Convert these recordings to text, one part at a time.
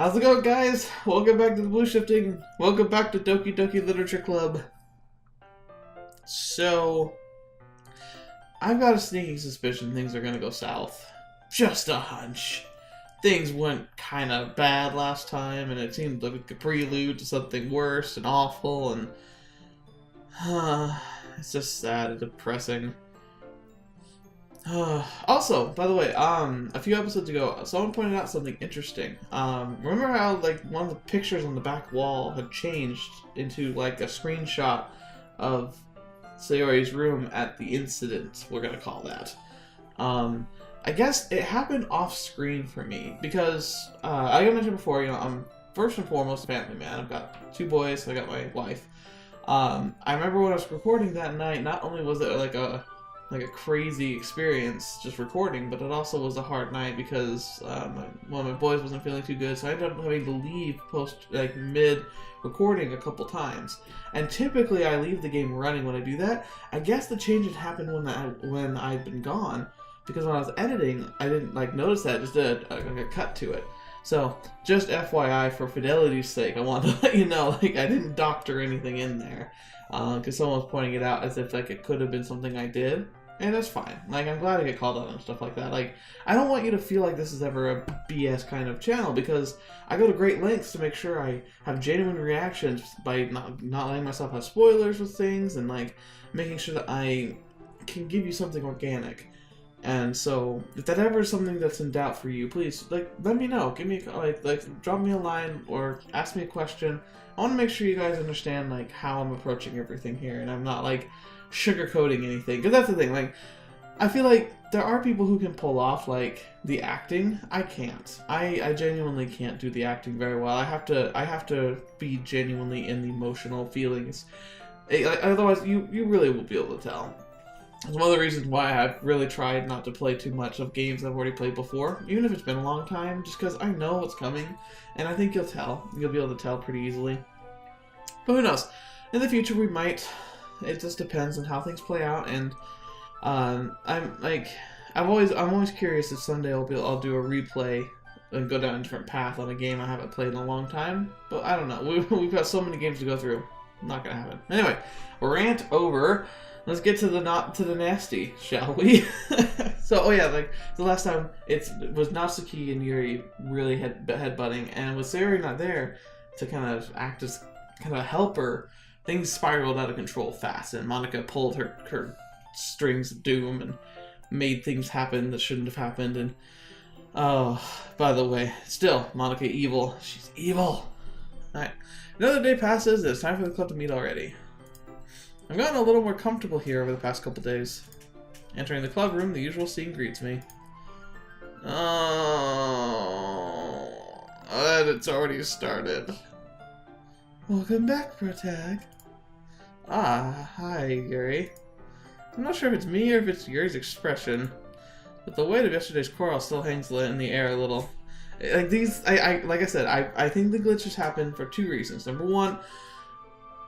How's it going, guys? Welcome back to the TheBlueShifting. Welcome back to Doki Doki Literature Club. So, I've got a sneaking suspicion things are gonna go south. Just a hunch. Things went kind of bad last time, and it seemed like a prelude to something worse and awful, and it's just sad and depressing. Also, by the way, a few episodes ago, someone pointed out something interesting. Remember how, like, one of the pictures on the back wall had changed into, like, a screenshot of Sayori's room at the incident, we're gonna call that. I guess it happened off-screen for me, because, like I mentioned before, you know, I'm first and foremost a family man. I've got 2 boys, I got my wife. I remember when I was recording that night, not only was it, like a crazy experience just recording, but it also was a hard night because one of my boys wasn't feeling too good, so I ended up having to leave mid recording a couple times. And typically I leave the game running when I do that. I guess the change had happened when I'd been gone, because when I was editing I didn't notice that. I just did a cut to it. So just FYI, for fidelity's sake, I wanted to let you know, I didn't doctor anything in there, because someone was pointing it out as if it could have been something I did. And that's fine. I'm glad I get called out on stuff like that. I don't want you to feel like this is ever a BS kind of channel, because I go to great lengths to make sure I have genuine reactions by not letting myself have spoilers with things, and making sure that I can give you something organic. And so, if that ever is something that's in doubt for you, please let me know. Give me drop me a line or ask me a question. I want to make sure you guys understand how I'm approaching everything here, and I'm not sugarcoating anything, because that's the thing. I feel like there are people who can pull off the acting. I can't. I genuinely can't do the acting very well. I have to be genuinely in the emotional feelings. Otherwise, you really will be able to tell. It's one of the reasons why I've really tried not to play too much of games I've already played before, even if it's been a long time, just because I know what's coming, and I think you'll tell. You'll be able to tell pretty easily. But who knows? In the future, we might. It just depends on how things play out, and I'm always curious if someday I'll do a replay and go down a different path on a game I haven't played in a long time. But I don't know. We've got so many games to go through. Not gonna happen. Anyway, rant over. Let's get to the nasty, shall we? So, the last time it was Natsuki and Yuri really headbutting, and with Sayori not there to kind of act as kind of a helper, things spiraled out of control fast, and Monika pulled her strings of doom and made things happen that shouldn't have happened. And oh, by the way, still Monika evil. She's evil. All right, another day passes. It's time for the club to meet already. I've gotten a little more comfortable here over the past couple days. Entering the club room, the usual scene greets me. Oh, and it's already started. Welcome back, Protag. Ah, hi, Yuri. I'm not sure if it's me or if it's Yuri's expression, but the weight of yesterday's quarrel still hangs in the air a little. I think the glitches happen for 2 reasons. Number 1,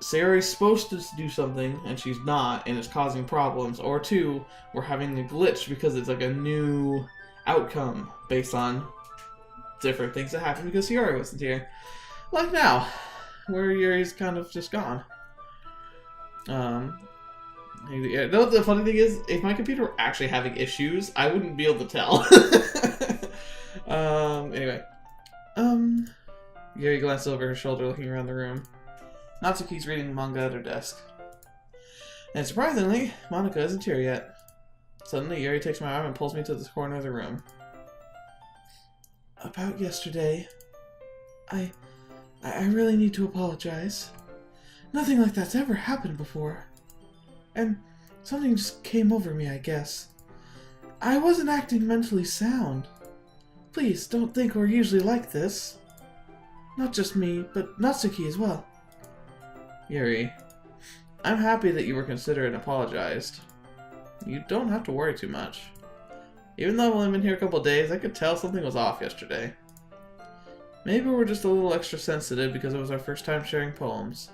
Sayori's supposed to do something, and she's not, and it's causing problems. Or 2, we're having a glitch because it's a new outcome based on different things that happened because Sayori wasn't here. Like now, where Yuri's kind of just gone. Yeah, the funny thing is, if my computer were actually having issues, I wouldn't be able to tell. Anyway. Yuri glanced over her shoulder, looking around the room. Natsuki's reading manga at her desk. And surprisingly, Monika isn't here yet. Suddenly, Yuri takes my arm and pulls me to the corner of the room. About yesterday, I really need to apologize. Nothing like that's ever happened before. And something just came over me, I guess. I wasn't acting mentally sound. Please, don't think we're usually like this. Not just me, but Natsuki as well. Yuri, I'm happy that you were considerate and apologized. You don't have to worry too much. Even though I've only been here a couple days, I could tell something was off yesterday. Maybe we're just a little extra sensitive because it was our first time sharing poems.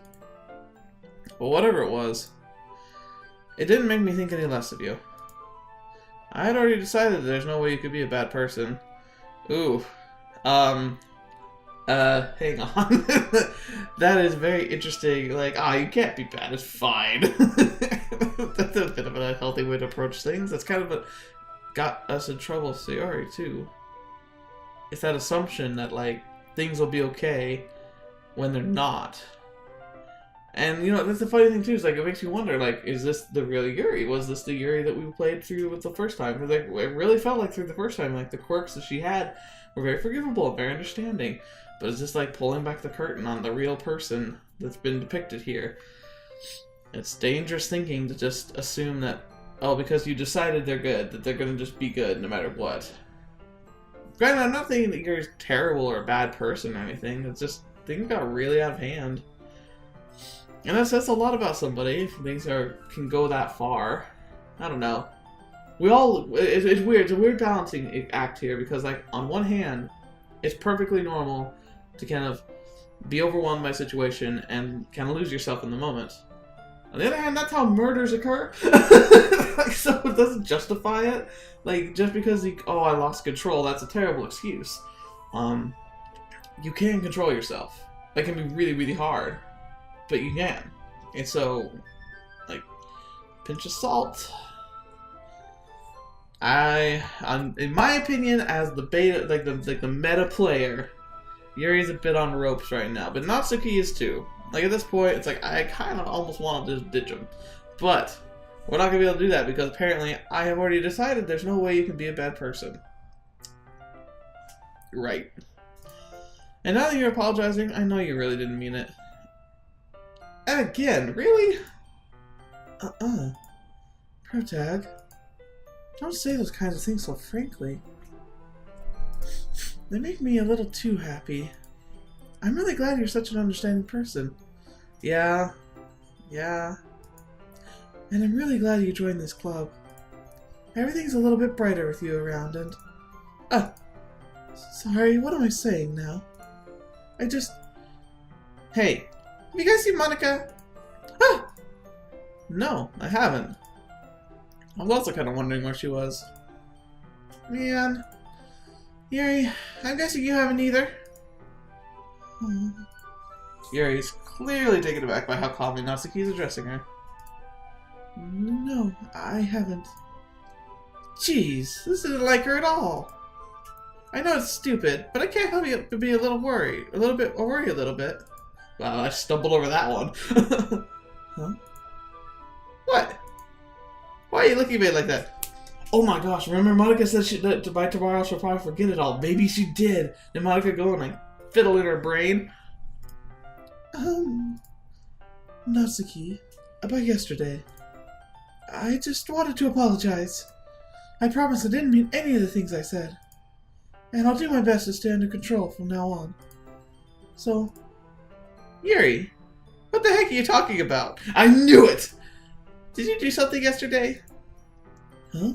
But whatever it was, it didn't make me think any less of you. I had already decided that there's no way you could be a bad person. Ooh. Hang on. That is very interesting. Like, you can't be bad, it's fine. That's a bit of an unhealthy way to approach things. That's kind of what got us in trouble with Sayori, too. It's that assumption that, like, things will be okay when they're not. And, you know, that's the funny thing, too, is, like, it makes you wonder, like, is this the real Yuri? Was this the Yuri that we played through with the first time? Because, like, it really felt like through the first time, like, the quirks that she had were very forgivable and very understanding. But it's just like pulling back the curtain on the real person that's been depicted here. It's dangerous thinking to just assume that, because you decided they're good, that they're going to just be good no matter what. Granted, I'm not thinking that you're terrible or a bad person or anything. It's just, things got really out of hand. And that says a lot about somebody if things can go that far. I don't know. It's weird. It's a weird balancing act here because, like, on one hand, it's perfectly normal to kind of be overwhelmed by a situation and kind of lose yourself in the moment. On the other hand, that's how murders occur. Like, so it doesn't justify it. Like, just because I lost control, that's a terrible excuse. You can control yourself. That can be really, really hard. But you can. And so, like, pinch of salt. In my opinion, as the beta, like the meta player, Yuri's a bit on ropes right now, but Natsuki is too. Like, at this point, it's like I kind of almost want to just ditch him, but we're not gonna be able to do that because apparently I have already decided there's no way you can be a bad person. Right. And now that you're apologizing, I know you really didn't mean it. And again, really? Protag. Don't say those kinds of things so frankly. They make me a little too happy. I'm really glad you're such an understanding person. Yeah. And I'm really glad you joined this club. Everything's a little bit brighter with you around and... sorry, what am I saying now? Hey, have you guys seen Monika? No, I haven't. I was also kind of wondering where she was. Man. Yuri, I'm guessing you haven't either. Yuri's clearly taken aback by how calmly Natsuki is addressing her. No, I haven't. Jeez, this isn't like her at all. I know it's stupid, but I can't help but be a little worried. Worry a little bit. Wow, I stumbled over that one. Huh? What? Why are you looking at me like that? Oh my gosh, remember Monika said that by tomorrow she'll probably forget it all. Maybe she did. Did Monika go and like fiddle in her brain? Natsuki, about yesterday. I just wanted to apologize. I promise I didn't mean any of the things I said. And I'll do my best to stay under control from now on. So, Yuri, what the heck are you talking about? I knew it! Did you do something yesterday? Huh?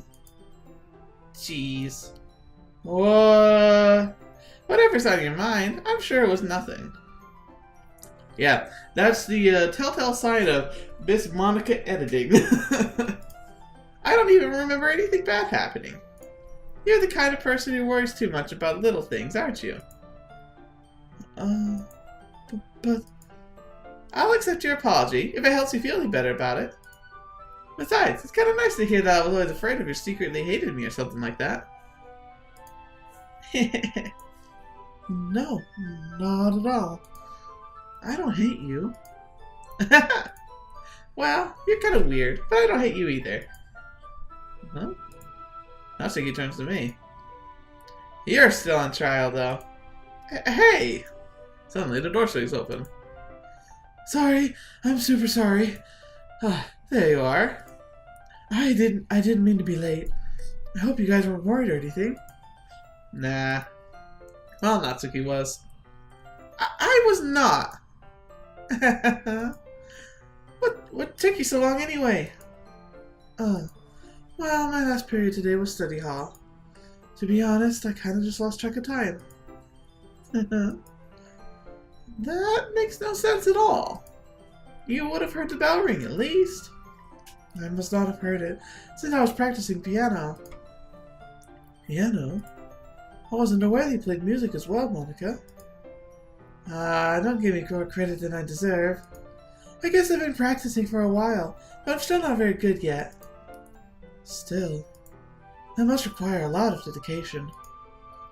Jeez. Whatever's on your mind, I'm sure it was nothing. Yeah, that's the telltale sign of Miss Monika editing. I don't even remember anything bad happening. You're the kind of person who worries too much about little things, aren't you? But... I'll accept your apology, if it helps you feel any better about it. Besides, it's kind of nice to hear that I was always afraid of you secretly hated me or something like that. No, not at all. I don't hate you. Well, you're kind of weird, but I don't hate you either. Huh? Natsuki turns to me. You're still on trial, though. Hey! Suddenly, the door swings open. Sorry, I'm super sorry. There you are. I didn't mean to be late. I hope you guys weren't worried or anything. Nah. Well, Natsuki was. I was not. What took you so long anyway? Well, my last period today was study hall. To be honest, I kind of just lost track of time. That makes no sense at all. You would have heard the bell ring at least. I must not have heard it, since I was practicing piano. Piano? I wasn't aware that you played music as well, Monika. Don't give me more credit than I deserve. I guess I've been practicing for a while, but I'm still not very good yet. Still, that must require a lot of dedication.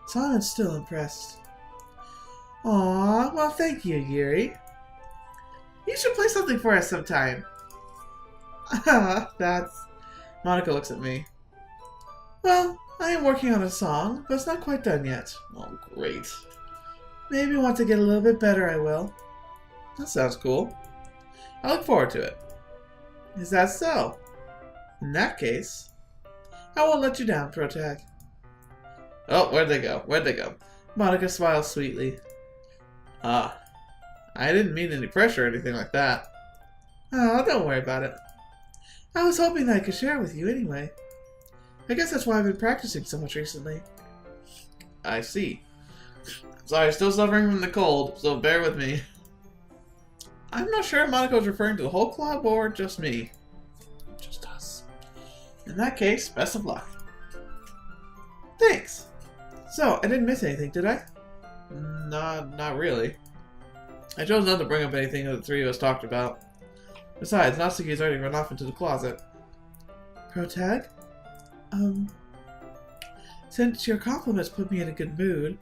So I'm still impressed. Aw, well thank you, Yuri. You should play something for us sometime. That's... Monika looks at me. Well, I am working on a song, but it's not quite done yet. Oh, great. Maybe once I get a little bit better, I will. That sounds cool. I look forward to it. Is that so? In that case, I won't let you down, Protag. Oh, where'd they go? Where'd they go? Monika smiles sweetly. I didn't mean any pressure or anything like that. Oh, don't worry about it. I was hoping that I could share with you anyway. I guess that's why I've been practicing so much recently. I see. Sorry, still suffering from the cold, so bear with me. I'm not sure if Monika was referring to the whole club or just me. Just us. In that case, best of luck. Thanks. So, I didn't miss anything, did I? Not really. I chose not to bring up anything that the three of us talked about. Besides, Natsuki's already run off into the closet. Protag? Since your compliments put me in a good mood...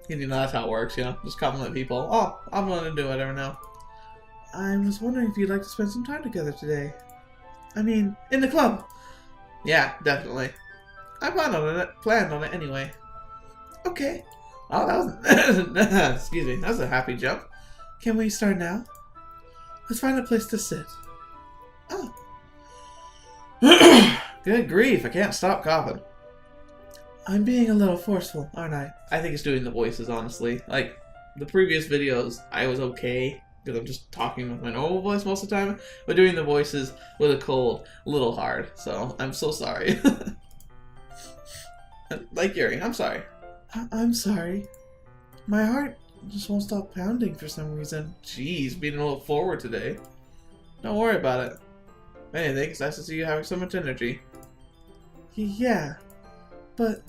You know, that's how it works, you know? Just compliment people. Oh, I'm willing to do whatever now. I was wondering if you'd like to spend some time together today. I mean, in the club! Yeah, definitely. I planned on it anyway. Okay. Oh, that was... Excuse me, that was a happy jump. Can we start now? Let's find a place to sit. Oh. Good grief, I can't stop coughing. I'm being a little forceful, aren't I? I think it's doing the voices, honestly. Like, the previous videos, I was okay, because I'm just talking with my normal voice most of the time, but doing the voices with a cold, a little hard, so I'm so sorry. Like Yuri, I'm sorry. I'm sorry. My heart just won't stop pounding for some reason. Jeez, being a little forward today. Don't worry about it. If anything, it's nice to see you having so much energy. Yeah, but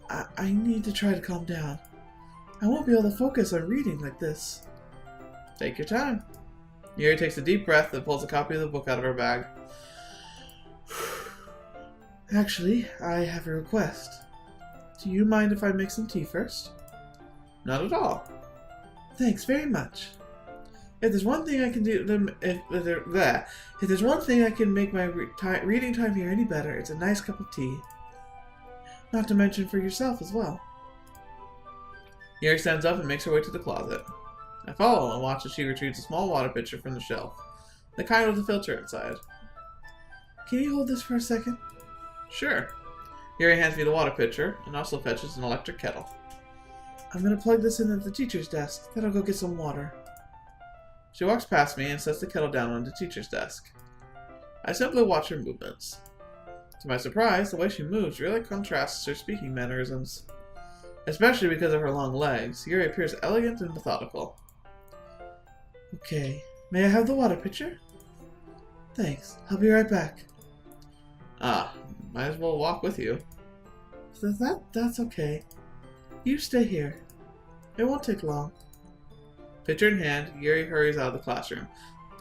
I need to try to calm down. I won't be able to focus on reading like this. Take your time. Yuri takes a deep breath and pulls a copy of the book out of her bag. Actually, I have a request. Do you mind if I make some tea first? Not at all. Thanks very much. If there's one thing I can do, if there's one thing I can make my reading time here any better, it's a nice cup of tea. Not to mention for yourself as well. Yuri stands up and makes her way to the closet. I follow and watch as she retrieves a small water pitcher from the shelf, the kind with the filter inside. Can you hold this for a second? Sure. Yuri hands me the water pitcher and also fetches an electric kettle. I'm gonna plug this in at the teacher's desk, then I'll go get some water. She walks past me and sets the kettle down on the teacher's desk. I simply watch her movements. To my surprise, the way she moves really contrasts her speaking mannerisms. Especially because of her long legs, Yuri appears elegant and methodical. Okay, may I have the water pitcher? Thanks, I'll be right back. Might as well walk with you. That's okay. You stay here. It won't take long. Pitcher in hand, Yuri hurries out of the classroom.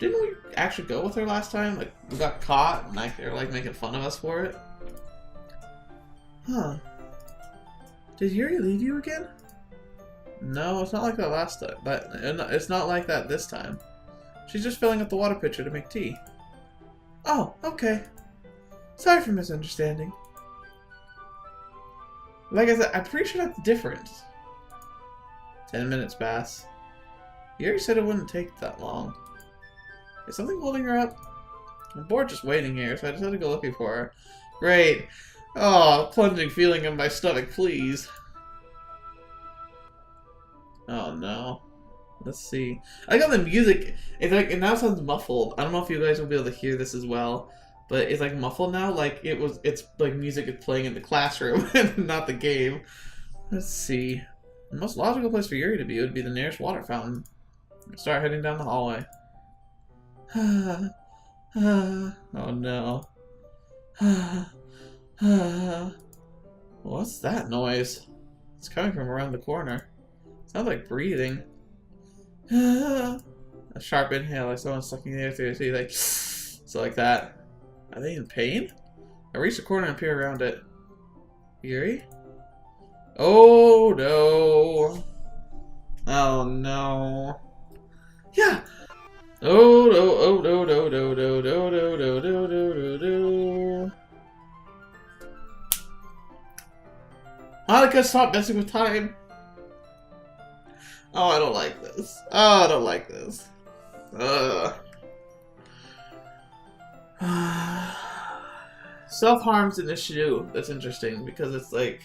Didn't we actually go with her last time? Like, we got caught and like, they were like making fun of us for it? Huh. Did Yuri leave you again? No, it's not like that last time. But it's not like that this time. She's just filling up the water pitcher to make tea. Oh, okay. Sorry for misunderstanding. Like I said, I'm pretty sure that's different. 10 minutes pass. Yuri said it wouldn't take that long. Is something holding her up? I'm bored just waiting here, so I just had to go looking for her. Great. Oh, plunging feeling in my stomach, please. Oh no. Let's see. I got the music. It's like it now sounds muffled. I don't know if you guys will be able to hear this as well, but it's like muffled now. Like it's like music is playing in the classroom and not the game. Let's see. The most logical place for Yuri to be would be the nearest water fountain. Start heading down the hallway. Oh no. What's that noise? It's coming from around the corner. Sounds like breathing. A sharp inhale, like someone sucking the air through their teeth, like so like that. Are they in pain? I reach the corner and peer around it. Yuri? Oh no! Oh no! Yeah. Oh no! Oh no! No! No! No! No! No! No! No! No! No! Monika, stop messing with time. Oh, I don't like this. Oh, I don't like this. Self-harm's an issue that's interesting because it's like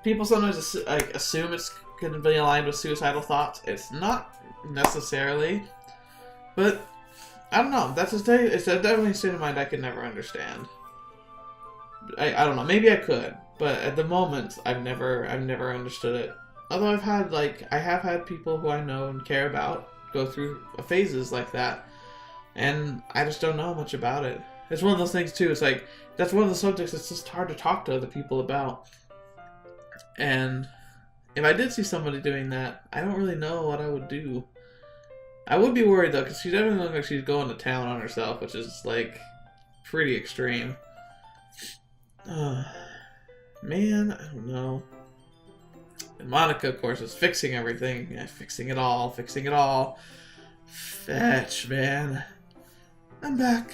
people sometimes assume it's going to be aligned with suicidal thoughts. It's not necessarily, but I don't know. It's definitely a state of mind I could never understand. I don't know. Maybe I could, but at the moment, I've never understood it. Although I have had people who I know and care about go through phases like that, and I just don't know much about it. It's one of those things too. It's like that's one of the subjects that's just hard to talk to other people about. And if I did see somebody doing that, I don't really know what I would do. I would be worried though, because she definitely looks like she's going to town on herself, which is like pretty extreme. Man, I don't know. And Monika, of course, is fixing everything. Yeah, fixing it all. Fetch, man. I'm back.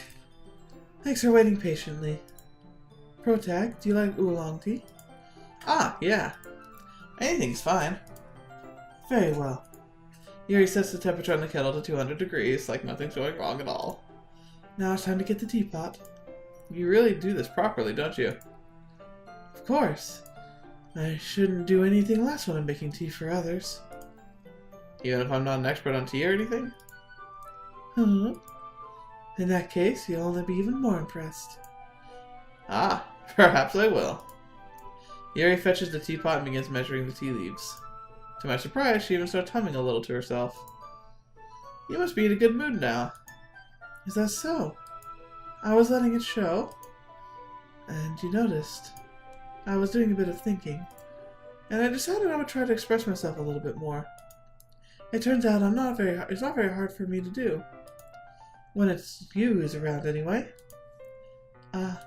Thanks for waiting patiently. Protag, do you like oolong tea? Ah, yeah. Anything's fine. Very well. Yuri sets the temperature on the kettle to 200 degrees, like nothing's going wrong at all. Now it's time to get the teapot. You really do this properly, don't you? Of course. I shouldn't do anything less when I'm making tea for others. Even if I'm not an expert on tea or anything? Huh? In that case, you'll only be even more impressed. Ah, perhaps I will. Yuri fetches the teapot and begins measuring the tea leaves. To my surprise, she even starts humming a little to herself. You must be in a good mood now. Is that so? I was letting it show. And you noticed. I was doing a bit of thinking. And I decided I would try to express myself a little bit more. It turns out it's not very hard for me to do. When it's you who's around, anyway. Well,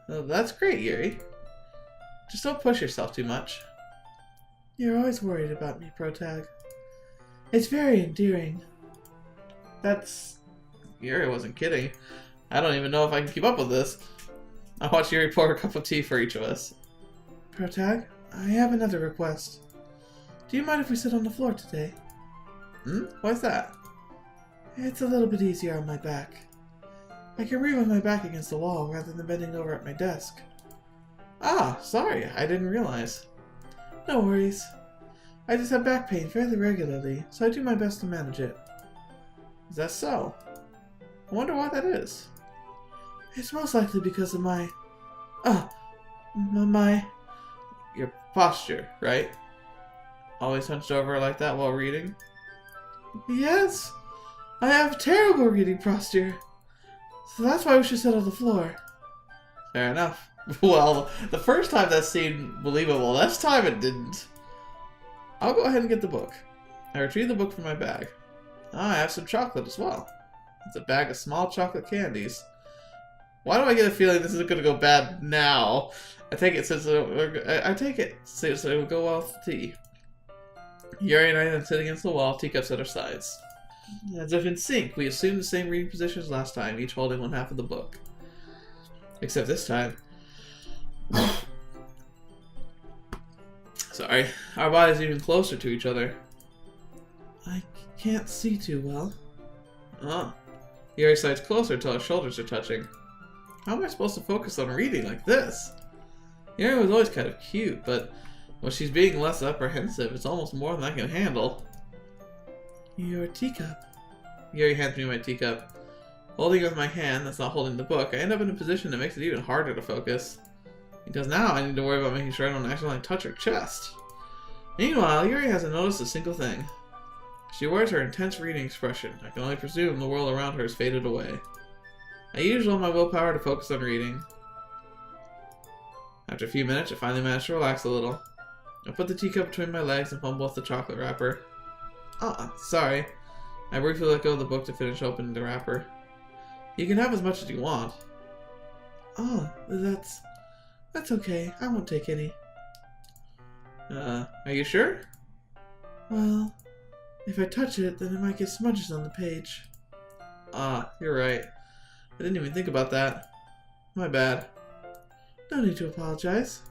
that's great, Yuri. Just don't push yourself too much. You're always worried about me, Protag. It's very endearing. Yuri wasn't kidding. I don't even know if I can keep up with this. I watched Yuri pour a cup of tea for each of us. Protag, I have another request. Do you mind if we sit on the floor today? Why's that? It's a little bit easier on my back. I can read with my back against the wall rather than bending over at my desk. Ah, sorry, I didn't realize. No worries. I just have back pain fairly regularly, so I do my best to manage it. Is that so? I wonder why that is. It's most likely because of your posture, right? Always hunched over like that while reading? Yes! I have terrible reading posture. So that's why we should sit on the floor. Fair enough. Well, the first time that seemed believable. This time it didn't. I'll go ahead and get the book. I retrieve the book from my bag. I have some chocolate as well. It's a bag of small chocolate candies. Why do I get a feeling this isn't going to go bad now? I take it since it will go well with the tea. Yuri and I then sit against the wall, teacups at our sides. As if in sync, we assume the same reading position as last time, each holding one half of the book. Except this time... Sorry. Our bodies are even closer to each other. I can't see too well. Oh. Yuri sides closer until our shoulders are touching. How am I supposed to focus on reading like this? Yuri was always kind of cute, but when she's being less apprehensive, it's almost more than I can handle. Your teacup. Yuri hands me my teacup. Holding it with my hand that's not holding the book, I end up in a position that makes it even harder to focus. Because now I need to worry about making sure I don't accidentally touch her chest. Meanwhile, Yuri hasn't noticed a single thing. She wears her intense reading expression. I can only presume the world around her has faded away. I use all my willpower to focus on reading. After a few minutes, I finally manage to relax a little. I put the teacup between my legs and fumble with the chocolate wrapper. Sorry. I briefly let go of the book to finish opening the wrapper. You can have as much as you want. Oh, that's okay. I won't take any. Are you sure? Well, if I touch it, then it might get smudges on the page. You're right. I didn't even think about that. My bad. No need to apologize.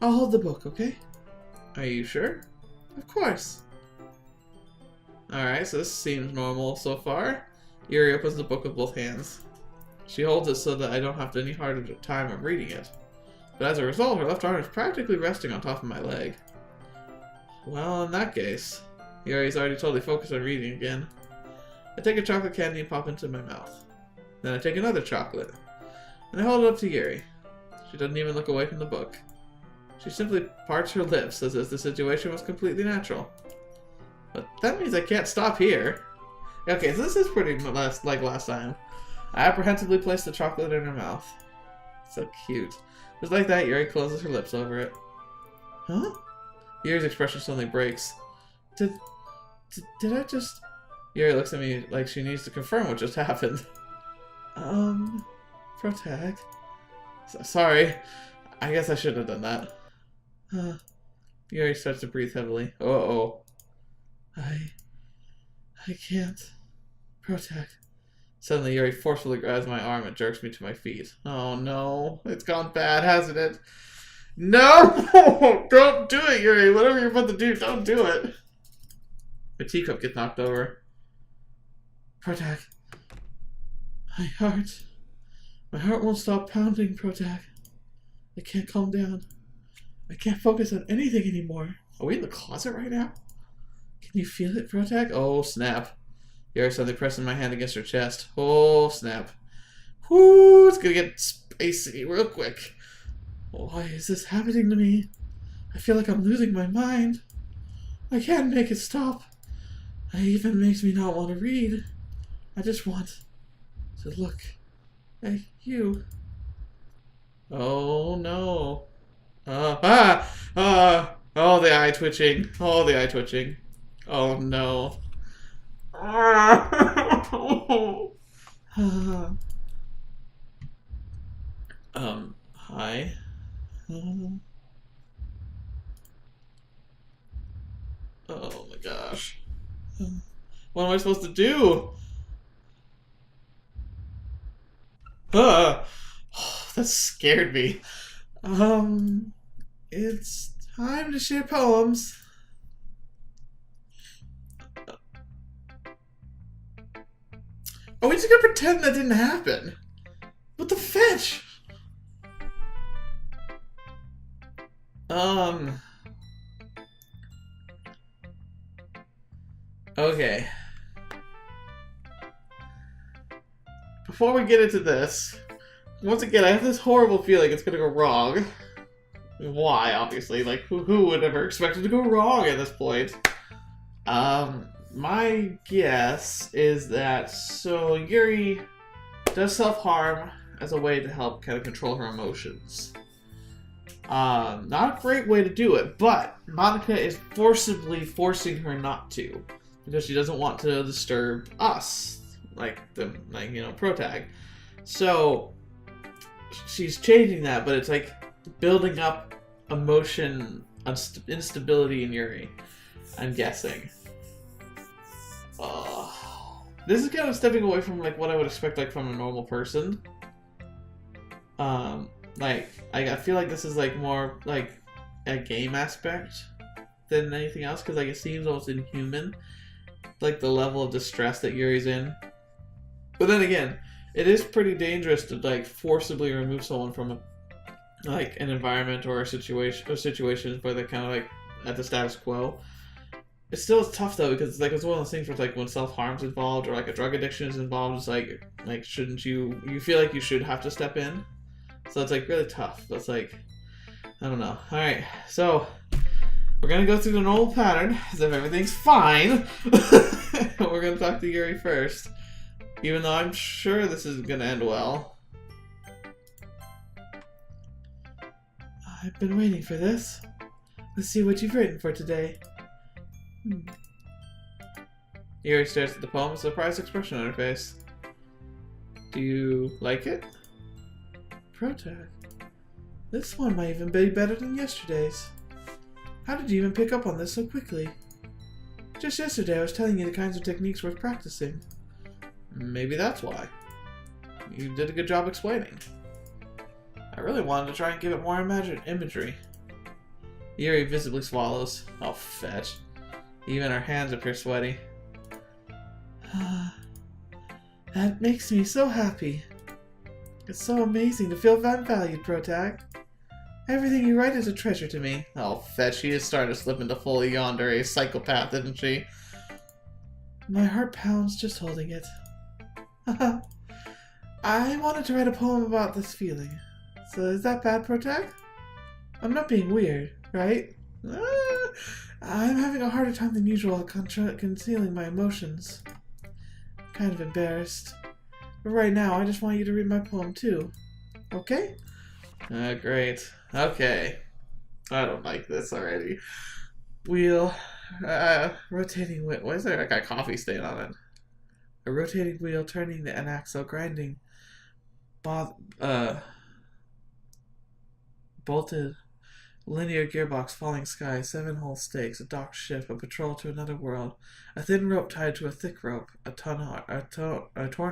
I'll hold the book, okay? Are you sure? Of course. Alright, so this seems normal so far. Yuri opens the book with both hands. She holds it so that I don't have any harder time of reading it. But as a result, her left arm is practically resting on top of my leg. Well, in that case, Yuri's already totally focused on reading again. I take a chocolate candy and pop it into my mouth. Then I take another chocolate, and I hold it up to Yuri. She doesn't even look away from the book. She simply parts her lips as if the situation was completely natural. But that means I can't stop here. Okay, so this is pretty much like last time. I apprehensively place the chocolate in her mouth. So cute. Just like that, Yuri closes her lips over it. Huh? Yuri's expression suddenly breaks. Did I just... Yuri looks at me like she needs to confirm what just happened. Protag. Sorry. I guess I shouldn't have done that. Yuri starts to breathe heavily. Uh-oh. I can't. Protag. Suddenly, Yuri forcefully grabs my arm and jerks me to my feet. Oh no. It's gone bad, hasn't it? No! Don't do it, Yuri! Whatever you're about to do, don't do it! My teacup gets knocked over. Protag. My heart won't stop pounding, Protag. I can't calm down. I can't focus on anything anymore. Are we in the closet right now? Can you feel it, Protag? Oh, snap. Yuri suddenly pressing my hand against her chest. Oh, snap. Whoo, it's gonna get spacey real quick. Why is this happening to me? I feel like I'm losing my mind. I can't make it stop. It even makes me not want to read. I just want to look at you. Oh no. Oh, the eye twitching. Oh, the eye twitching. Oh no. Hi. Oh my gosh. What am I supposed to do? That scared me. It's time to share poems. Are we just gonna pretend that didn't happen? What the fetch? Okay. Before we get into this, once again, I have this horrible feeling it's gonna go wrong. Why, obviously? Like, who would ever expect it to go wrong at this point? My guess is that, so Yuri does self-harm as a way to help kind of control her emotions. Not a great way to do it, but Monika is forcibly forcing her not to, because she doesn't want to disturb us, Protag. So she's changing that, but it's like building up emotion instability in Yuri, I'm guessing. This is kind of stepping away from like what I would expect like from a normal person. I feel like this is like more like a game aspect than anything else, because like it seems almost inhuman, like the level of distress that Yuri's in. But then again, it is pretty dangerous to like forcibly remove someone from like an environment or a situation where they're kind of like at the status quo. It's still tough though, because it's one of those things where it's like when self-harm's involved or like a drug addiction is involved, it's like shouldn't you feel like you should have to step in. So it's like really tough. So it's like, I don't know. Alright, so we're gonna go through the normal pattern as if everything's fine. We're gonna talk to Yuri first, even though I'm sure this is gonna end well. I've been waiting for this. Let's see what you've written for today. Yuri stares at the poem with a surprised expression on her face. Do you like it? Protag. This one might even be better than yesterday's. How did you even pick up on this so quickly? Just yesterday I was telling you the kinds of techniques worth practicing. Maybe that's why. You did a good job explaining. I really wanted to try and give it more imagery. Yuri visibly swallows. Oh, fetch. Even her hands appear sweaty. That makes me so happy. It's so amazing to feel valued, Protag. Everything you write is a treasure to me. Oh, fetch, she is starting to slip into fully yonder a psychopath, isn't she? My heart pounds just holding it. I wanted to write a poem about this feeling. So is that bad, Protag? I'm not being weird, right? I'm having a harder time than usual concealing my emotions. Kind of embarrassed. But right now, I just want you to read my poem too. Okay? Great. Okay. I don't like this already. Wheel. Rotating wheel. Why is there like a coffee stain on it? A rotating wheel turning an axle, grinding. Bolted. Linear gearbox, falling sky, 7-hole stakes, a docked ship, a patrol to another world, a thin rope tied to a thick rope, a torn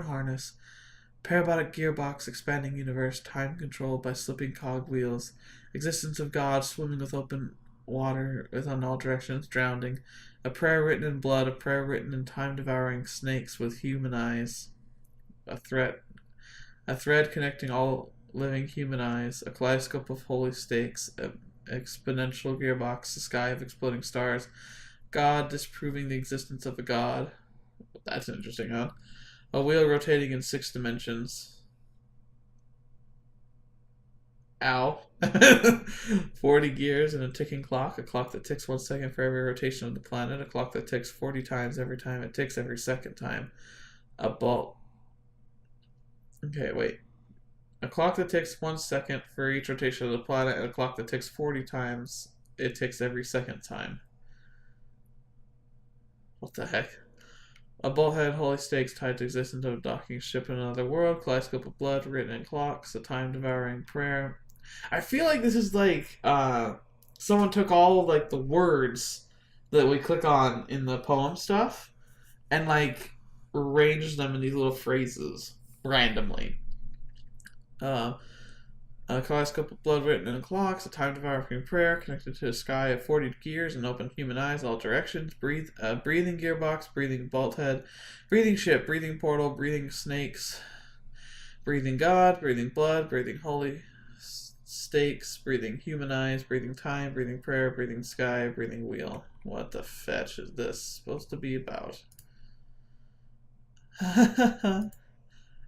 harness, parabolic gearbox, expanding universe, time controlled by slipping cog wheels, existence of God, swimming with open water, within all directions, drowning, a prayer written in blood, a prayer written in time-devouring snakes with human eyes, a thread connecting all living human eyes, a kaleidoscope of holy stakes, exponential gearbox, the sky of exploding stars, God disproving the existence of a God. That's interesting, huh? A wheel rotating in 6 dimensions. Ow. 40 gears and a ticking clock. A clock that ticks 1 second for every rotation of the planet. A clock that ticks 40 times every time it ticks every second time. A bolt. Okay, wait. A clock that ticks 1 second for each rotation of the planet, and a clock that ticks 40 times it ticks every second time. What the heck? A bullhead, holy stakes tied to existence of a docking ship in another world, kaleidoscope of blood written in clocks, a time-devouring prayer. I feel like this is like someone took all of, like the words that we click on in the poem stuff and like arranged them in these little phrases randomly. A kaleidoscope of blood written in clocks, a time-devouring prayer connected to a sky of 40 gears and open human eyes, all directions, breathing gearbox, breathing bolthead, breathing ship, breathing portal, breathing snakes, breathing God, breathing blood, breathing holy stakes, breathing human eyes, breathing time, breathing prayer, breathing sky, breathing wheel. What the fetch is this supposed to be about?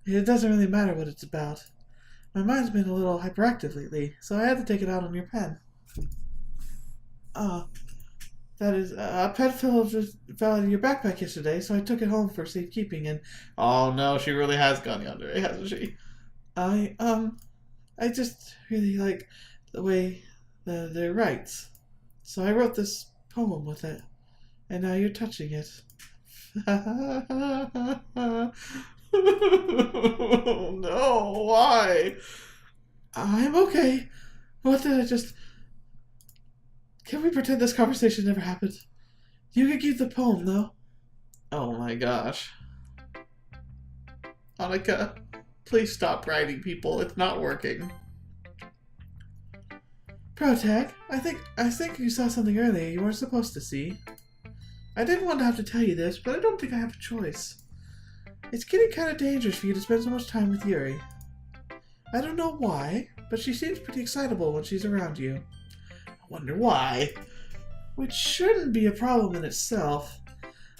It doesn't really matter what it's about. My mind's been a little hyperactive lately, so I had to take it out on your pen. That is, a pen fell out of your backpack yesterday, so I took it home for safekeeping and... Oh no, she really has gone yonder, hasn't she? I just really like the way that it writes. So I wrote this poem with it, and now you're touching it. No, why? I'm okay. What did I just... Can we pretend this conversation never happened? You can keep the poem, though. Oh my gosh. Monika, please stop writing people. It's not working. Protag, I think you saw something earlier you weren't supposed to see. I didn't want to have to tell you this, but I don't think I have a choice. It's getting kind of dangerous for you to spend so much time with Yuri. I don't know why, but she seems pretty excitable when she's around you. I wonder why. Which shouldn't be a problem in itself.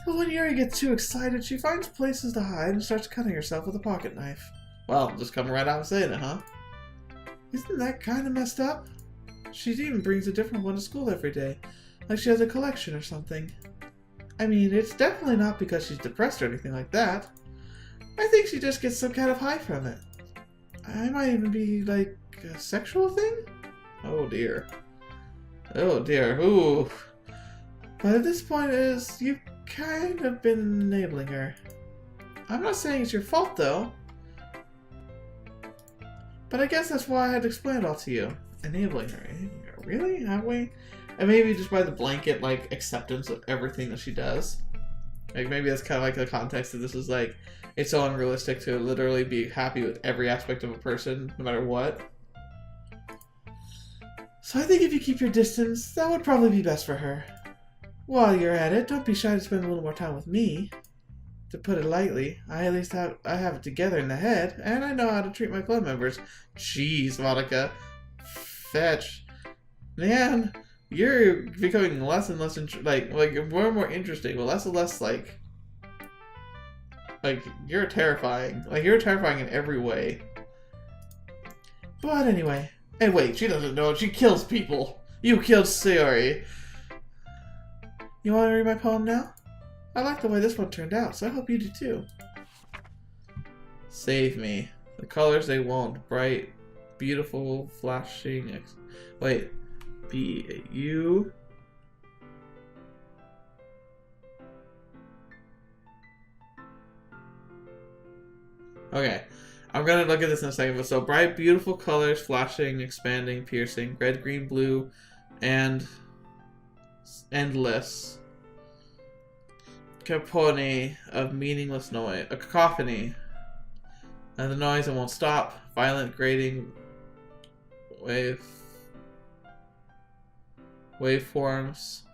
But when Yuri gets too excited, she finds places to hide and starts cutting herself with a pocket knife. Well, just come right out and saying it, huh? Isn't that kind of messed up? She even brings a different one to school every day, like she has a collection or something. I mean, it's definitely not because she's depressed or anything like that. I think she just gets some kind of high from it. I might even be, like, a sexual thing? Oh dear. Oh dear, ooh. But at this point you've kind of been enabling her. I'm not saying it's your fault though. But I guess that's why I had to explain it all to you. Enabling her. Really? Have we? And maybe just by the blanket, like, acceptance of everything that she does. Like, maybe that's kind of like the context that this is like, it's so unrealistic to literally be happy with every aspect of a person, no matter what. So I think if you keep your distance, that would probably be best for her. While you're at it, don't be shy to spend a little more time with me. To put it lightly, I at least have it together in the head, and I know how to treat my club members. Jeez, Monika. Fetch. Man, you're becoming less and less more and more interesting, but less and less like you're terrifying. Like you're terrifying in every way. But anyway, hey wait, she doesn't know it. She kills people. You killed Sayori. You want to read my poem now? I like the way this one turned out, so I hope you do too. Save me. The colors they won't. Bright, beautiful, flashing. Wait. B-U. Okay. I'm gonna look at this in a second. But so bright, beautiful colors, flashing, expanding, piercing, red, green, blue, and endless. Cacophony of meaningless noise. A cacophony. And the noise that won't stop. Violent, grating waveforms.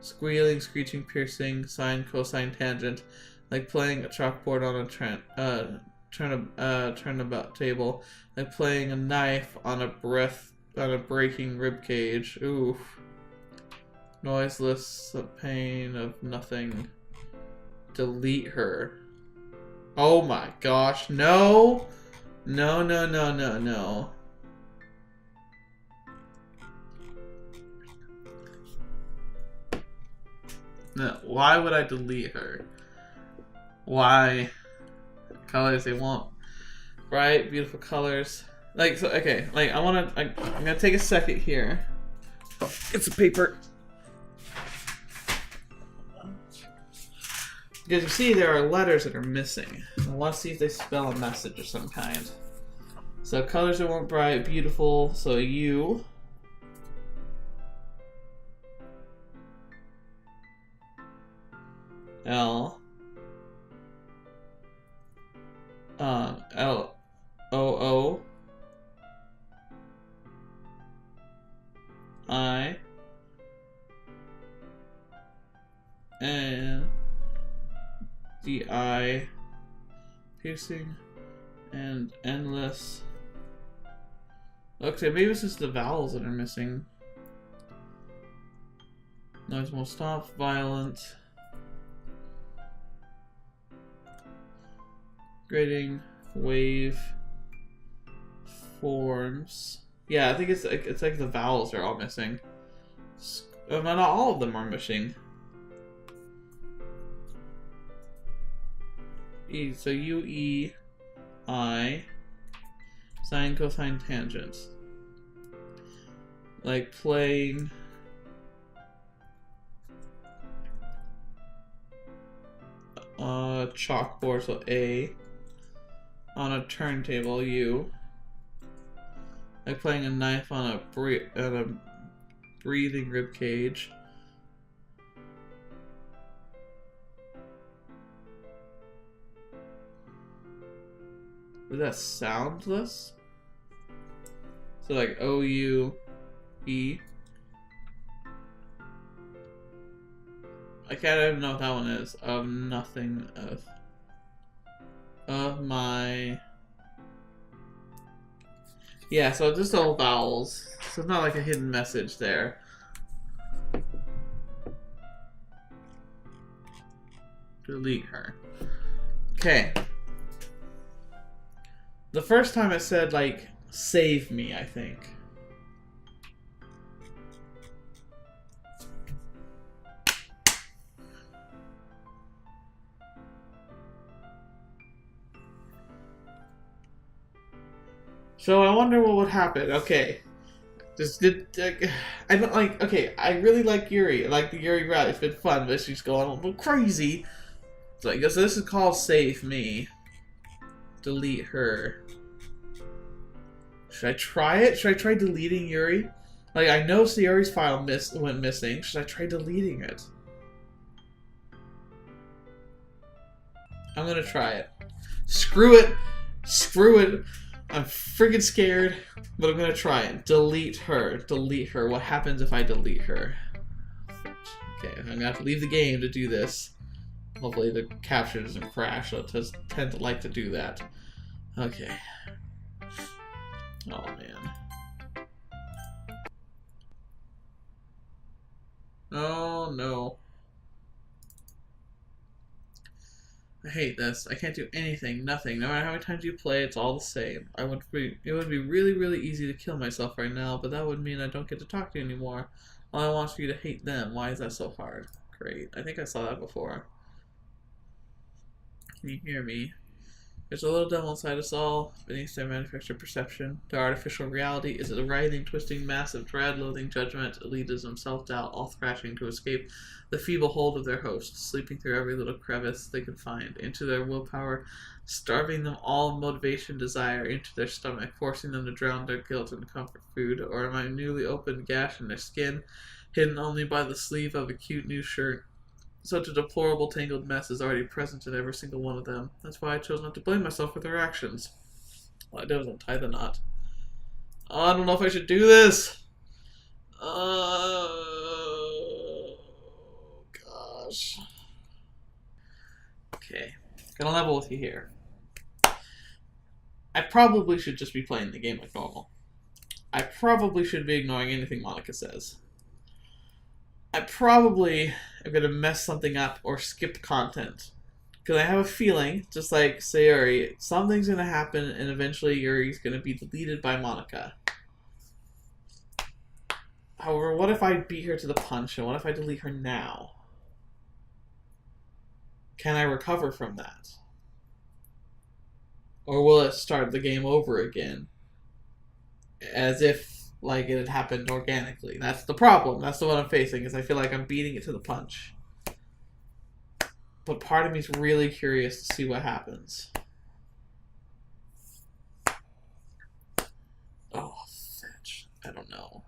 Squealing, screeching, piercing, sine, cosine, tangent. Like playing a chalkboard on a turnabout table. Like playing a knife on a breaking rib cage. Oof. Noiseless, the pain of nothing. Delete her. Oh my gosh, no! No, no, no, no, no. No, why would I delete her? Why? Colors they want. Bright, beautiful colors. Like, so, okay, like, I'm gonna take a second here. Get some paper. Because you see there are letters that are missing. I want to see if they spell a message of some kind. So colors that weren't bright, beautiful. So U. L. L. O. O. I. And the I, piercing, and endless. Okay, maybe it's just the vowels that are missing. Noise won't stop. Violent. Grating. Wave. Forms. Yeah, I think it's like the vowels are all missing. Not all of them are missing. E, so U, E, I, sine, cosine, tangent. Like playing chalkboard, so A, on a turntable, U. Like playing a knife on a breathing rib cage. Is that soundless? So like O-U-E. I can't even know what that one is. Of nothing of my. Yeah, so just all vowels. So it's not like a hidden message there. Delete her. Okay. The first time it said, like, save me, I think. So I wonder what would happen. Okay. I don't like. Okay, I really like Yuri. I like the Yuri route. It's been fun, but she's going a little crazy. So I guess this is called save me. Delete her. Should I try it? Should I try deleting Yuri? Like, I know Sayori's file went missing. Should I try deleting it? I'm gonna try it. Screw it. Screw it. I'm freaking scared, but I'm gonna try it. Delete her. Delete her. What happens if I delete her? Okay, I'm gonna have to leave the game to do this. Hopefully the capture doesn't crash. It does tend to like to do that. Okay. Oh man. Oh no. I hate this. I can't do anything, nothing. No matter how many times you play, it's all the same. It would be really, really easy to kill myself right now, but that would mean I don't get to talk to you anymore. All I want is for you to hate them. Why is that so hard? Great. I think I saw that before. Can you hear me? There's a little devil inside us all, beneath their manufactured perception. Their artificial reality is a writhing, twisting mass of dread, loathing, judgment, elitism, self-doubt, all thrashing to escape the feeble hold of their host, sleeping through every little crevice they can find, into their willpower, starving them all motivation, desire, into their stomach, forcing them to drown their guilt in comfort food, or a newly opened gash in their skin, hidden only by the sleeve of a cute new shirt. Such a deplorable tangled mess is already present in every single one of them. That's why I chose not to blame myself for their actions. All I did was untie the knot. Oh, I don't know if I should do this. Gosh. Okay, gonna level with you here. I probably should just be playing the game like normal. I probably should be ignoring anything Monika says. I probably am going to mess something up or skip content. Because I have a feeling, just like Sayori, something's going to happen and eventually Yuri's going to be deleted by Monika. However, what if I beat her to the punch and what if I delete her now? Can I recover from that? Or will it start the game over again? As if like it had happened organically. That's the problem. That's the one I'm facing, is I feel like I'm beating it to the punch. But part of me is really curious to see what happens. Oh, fetch. I don't know.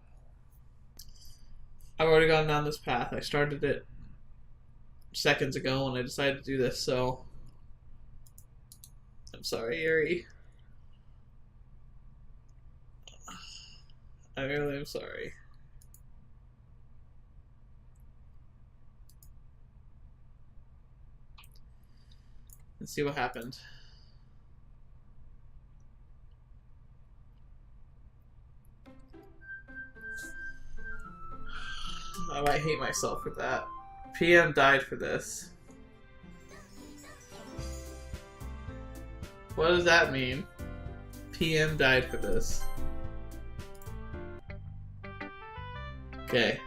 I've already gone down this path. I started it seconds ago when I decided to do this, so I'm sorry, Yuri. I really am sorry. Let's see what happened. I might hate myself for that. PM died for this. What does that mean? PM died for this. Okay.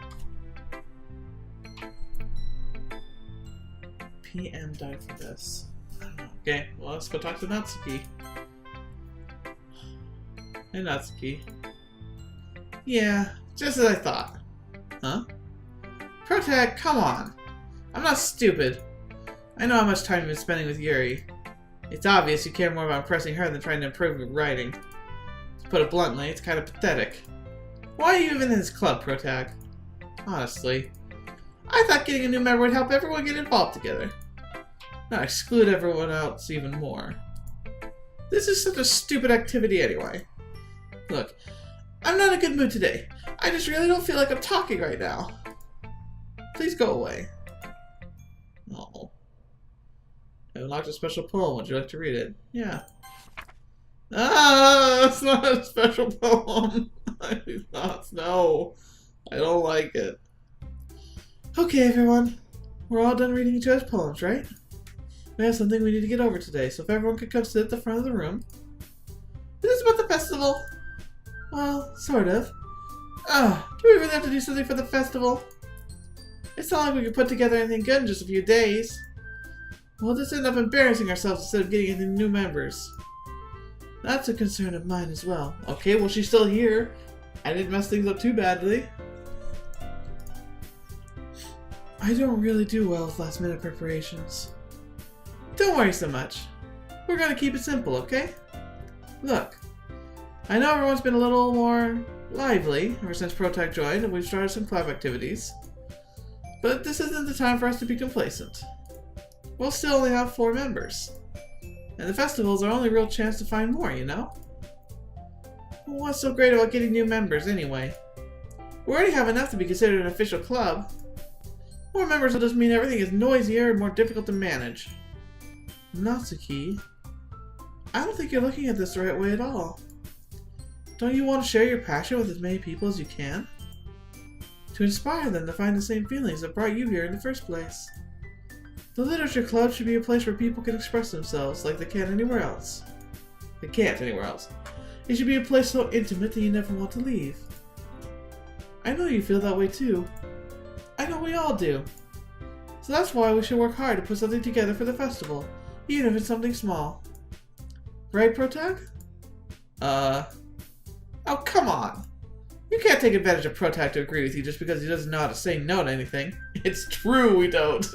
PM died for this. Okay, well, let's go talk to Natsuki. Hey, Natsuki. Yeah, just as I thought. Huh? Protag, come on. I'm not stupid. I know how much time you've been spending with Yuri. It's obvious you care more about impressing her than trying to improve your writing. To put it bluntly, it's kind of pathetic. Why are you even in this club, Protag? Honestly, I thought getting a new member would help everyone get involved together. Not exclude everyone else even more. This is such a stupid activity anyway. Look, I'm not in a good mood today. I just really don't feel like I'm talking right now. Please go away. Oh. I unlocked a special poem. Would you like to read it? Yeah. Ah, it's not a special poem. No. I don't like it. Okay, everyone. We're all done reading each other's poems, right? We have something we need to get over today, so if everyone could come sit at the front of the room. Is this about the festival? Well, sort of. Do we really have to do something for the festival? It's not like we could put together anything good in just a few days. We'll just end up embarrassing ourselves instead of getting any new members. That's a concern of mine as well. Okay, well, she's still here. I didn't mess things up too badly. I don't really do well with last-minute preparations. Don't worry so much. We're gonna keep it simple, okay? Look, I know everyone's been a little more lively ever since Protag joined and we've started some club activities. But this isn't the time for us to be complacent. We'll still only have 4 members. And the festival is our only real chance to find more, you know? What's so great about getting new members, anyway? We already have enough to be considered an official club. More members will just mean everything is noisier and more difficult to manage. Natsuki, I don't think you're looking at this the right way at all. Don't you want to share your passion with as many people as you can? To inspire them to find the same feelings that brought you here in the first place. The literature club should be a place where people can express themselves like they can anywhere else. They can't anywhere else. It should be a place so intimate that you never want to leave. I know you feel that way too. I know we all do. So that's why we should work hard to put something together for the festival, even if it's something small. Right, Protag? Oh, come on! You can't take advantage of Protag to agree with you just because he doesn't know how to say no to anything. It's true we don't.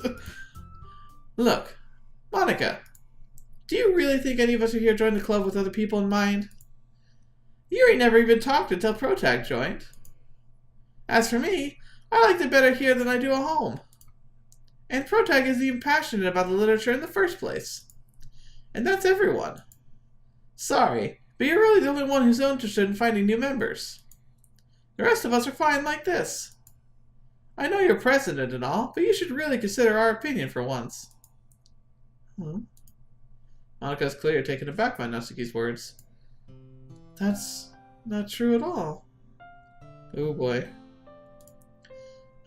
Look, Monika, do you really think any of us are here join the club with other people in mind? Yuri never even talked until Protag joined. As for me, I liked it better here than I do at home. And Protag isn't even passionate about the literature in the first place. And that's everyone. Sorry, but you're really the only one who's interested in finding new members. The rest of us are fine like this. I know you're president and all, but you should really consider our opinion for once. Monika's clearly taken aback by Natsuki's words. That's not true at all. Oh boy.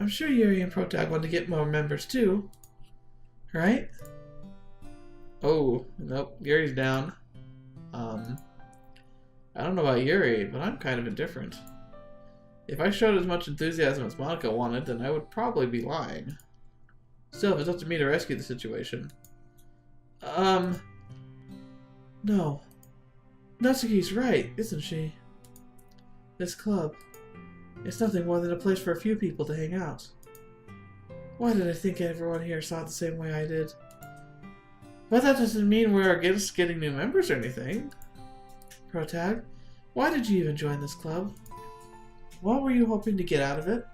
I'm sure Yuri and Protag want to get more members too. Right? Oh, nope, Yuri's down. I don't know about Yuri, but I'm kind of indifferent. If I showed as much enthusiasm as Monika wanted, then I would probably be lying. Still, if it's up to me to rescue the situation. No. Natsuki's right, isn't she? This club, it's nothing more than a place for a few people to hang out. Why did I think everyone here saw it the same way I did? But that doesn't mean we're against getting new members or anything. Protag, why did you even join this club? What were you hoping to get out of it?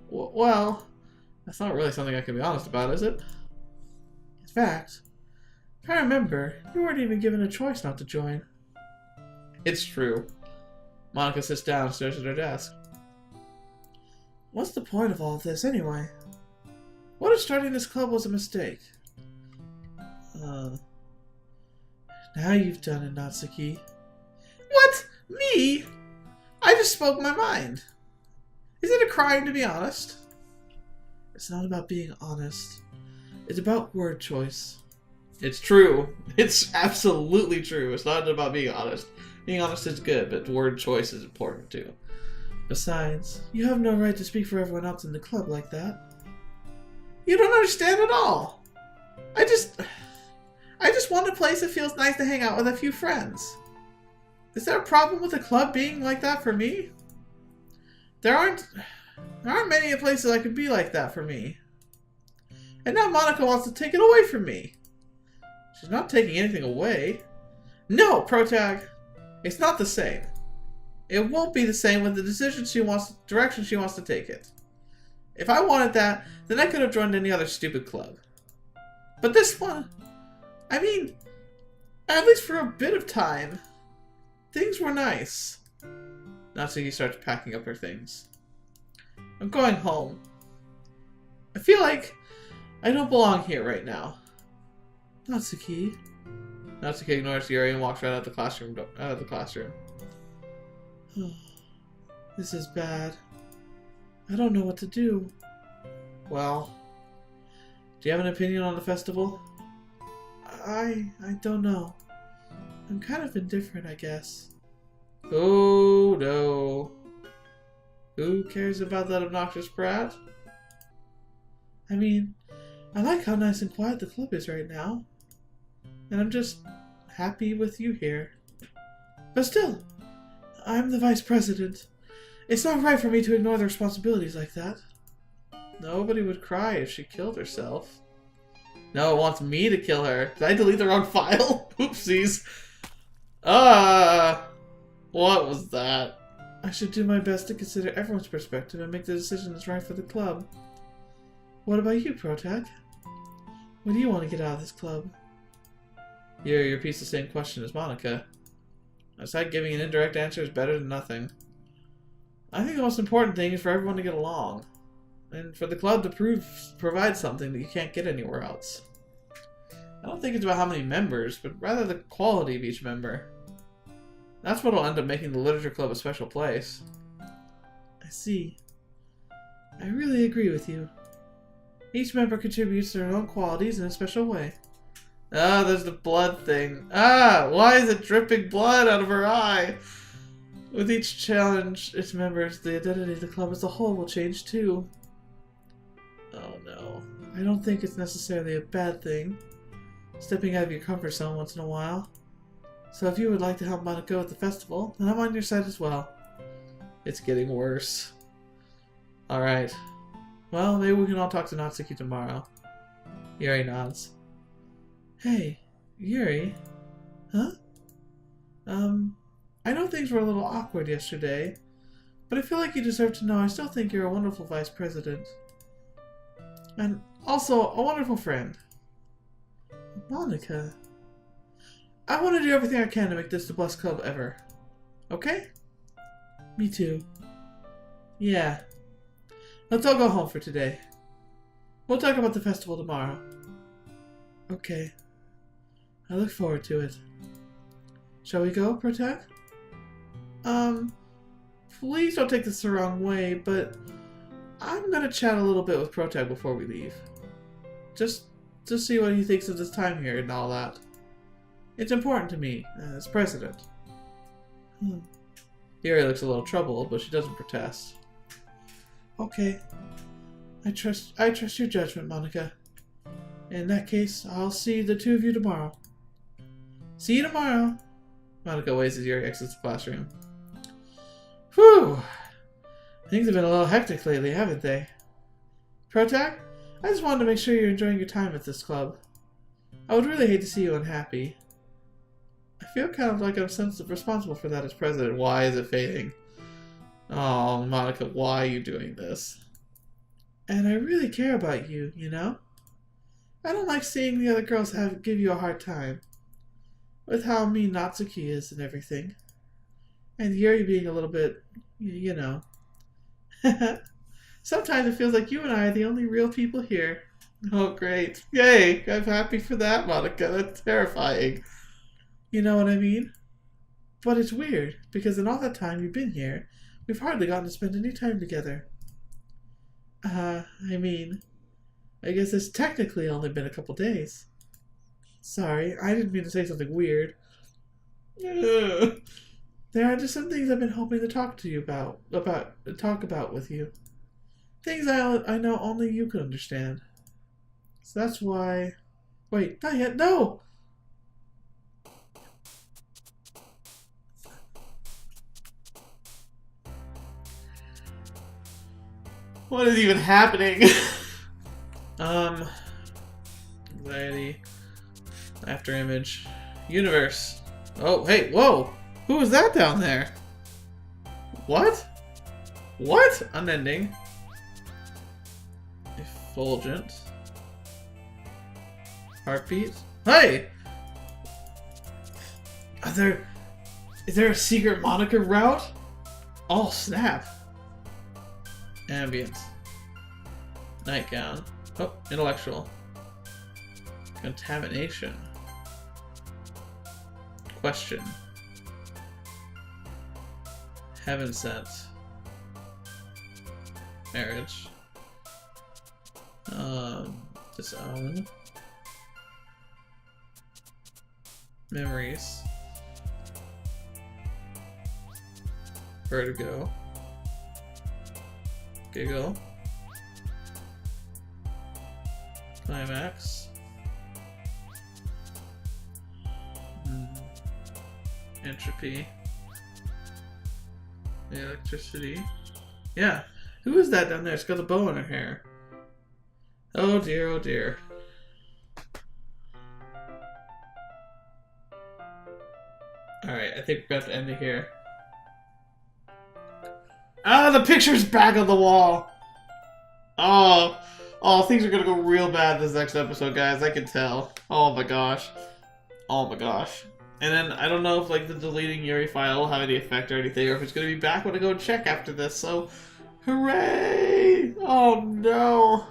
Well, that's not really something I can be honest about, is it? In fact, if I remember, you weren't even given a choice not to join. It's true. Monika sits down and stares at her desk. What's the point of all of this, anyway? What if starting this club was a mistake? Now you've done it, Natsuki. What? Me? I just spoke my mind. Is it a crime to be honest? It's not about being honest. It's about word choice. It's true. It's absolutely true. It's not about being honest. Being honest is good, but word choice is important too. Besides, you have no right to speak for everyone else in the club like that. You don't understand at all. I just want a place that feels nice to hang out with a few friends. Is there a problem with the club being like that for me? There aren't many places I could be like that for me. And now Monika wants to take it away from me. She's not taking anything away. No, Protag. It's not the same. It won't be the same with the direction she wants to take it. If I wanted that, then I could have joined any other stupid club. But this one, I mean, at least for a bit of time, things were nice. Natsuki starts packing up her things. I'm going home. I feel like I don't belong here right now. Natsuki. Natsuki ignores Yuri and walks right out of the classroom. This is bad. I don't know what to do. Well, do you have an opinion on the festival? I don't know. I'm kind of indifferent, I guess. Oh no. Who cares about that obnoxious brat? I mean, I like how nice and quiet the club is right now. And I'm just happy with you here. But still, I'm the vice president. It's not right for me to ignore the responsibilities like that. Nobody would cry if she killed herself. No, it wants me to kill her. Did I delete the wrong file? Oopsies. What was that? I should do my best to consider everyone's perspective and make the decision that's right for the club. What about you, Protag? What do you want to get out of this club? Yuri repeats the same question as Monika. Aside giving an indirect answer is better than nothing. I think the most important thing is for everyone to get along. And for the club to provide something that you can't get anywhere else. I don't think it's about how many members, but rather the quality of each member. That's what will end up making the literature club a special place. I see. I really agree with you. Each member contributes their own qualities in a special way. Ah, there's the blood thing. Ah, why is it dripping blood out of her eye? With each challenge, its members, the identity of the club as a whole will change too. Oh no. I don't think it's necessarily a bad thing. Stepping out of your comfort zone once in a while. So if you would like to help Monika with the festival, then I'm on your side as well. It's getting worse. Alright. Well, maybe we can all talk to Natsuki tomorrow. Yuri nods. Hey, Yuri. Huh? I know things were a little awkward yesterday, but I feel like you deserve to know I still think you're a wonderful vice president. And also a wonderful friend. Monika. I want to do everything I can to make this the best club ever. Okay? Me too. Yeah. Let's all go home for today. We'll talk about the festival tomorrow. Okay. I look forward to it. Shall we go, Protag? Please don't take this the wrong way, but I'm gonna chat a little bit with Protag before we leave. Just to see what he thinks of this time here and all that. It's important to me, as president. Yuri looks a little troubled, but she doesn't protest. Okay. I trust your judgment, Monika. In that case, I'll see the two of you tomorrow. See you tomorrow. Monika waves as Yuri exits the classroom. Whew! Things have been a little hectic lately, haven't they? Protag, I just wanted to make sure you're enjoying your time at this club. I would really hate to see you unhappy. I feel kind of like I'm responsible for that as president. Why is it fading? Oh, Monika, why are you doing this? And I really care about you, you know? I don't like seeing the other girls give you a hard time. With how mean Natsuki is and everything. And Yuri being a little bit, you know. Sometimes it feels like you and I are the only real people here. Oh, great. Yay! I'm happy for that, Monika. That's terrifying. You know what I mean? But it's weird, because in all that time you've been here, we've hardly gotten to spend any time together. I mean, I guess it's technically only been a couple days. Sorry, I didn't mean to say something weird. There are just some things I've been hoping to talk to you about with you. Things I know only you can understand. So that's why... Wait, not yet, no! What is even happening? Anxiety. After image. Universe. Oh, hey, whoa! Who was that down there? What? What? Unending. Effulgent. Heartbeat. Hey! Is there a secret Monika route? Oh, snap. Ambience. Nightgown. Oh, intellectual. Contamination. Question. Heaven sent. Marriage. Disown. Memories. Vertigo. Giggle. Climax. Entropy. Electricity. Yeah. Who is that down there? She's got a bow in her hair. Oh dear, oh dear. Alright, I think we're about to end it here. Ah, the picture's back on the wall! Oh, things are gonna go real bad this next episode, guys. I can tell. Oh my gosh. Oh my gosh. And then, I don't know if, like, the deleting Yuri file will have any effect or anything, or if it's gonna be back when I go and check after this, so... Hooray! Oh no!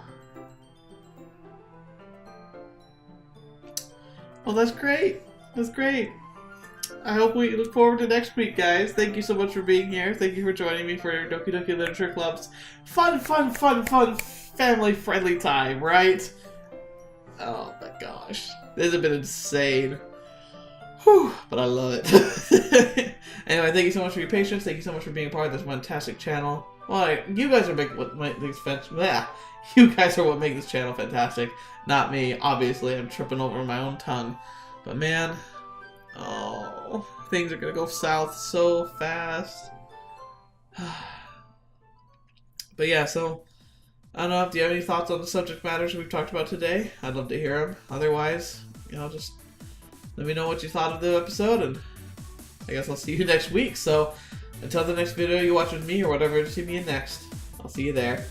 Well, that's great. That's great. I hope we look forward to next week, guys. Thank you so much for being here. Thank you for joining me for Doki Doki Literature Club's fun, family-friendly time, right? Oh my gosh. This has been insane. Whew, but I love it. Anyway, thank you so much for your patience. Thank you so much for being a part of this fantastic channel. Well, you guys are what make this You guys are what make this channel fantastic, not me. Obviously, I'm tripping over my own tongue. But man, oh, things are gonna go south so fast. But yeah, so I don't know if you have any thoughts on the subject matters we've talked about today. I'd love to hear them. Otherwise, you know, just let me know what you thought of the episode, and I guess I'll see you next week. So until the next video you watch with me or whatever you see me in next, I'll see you there.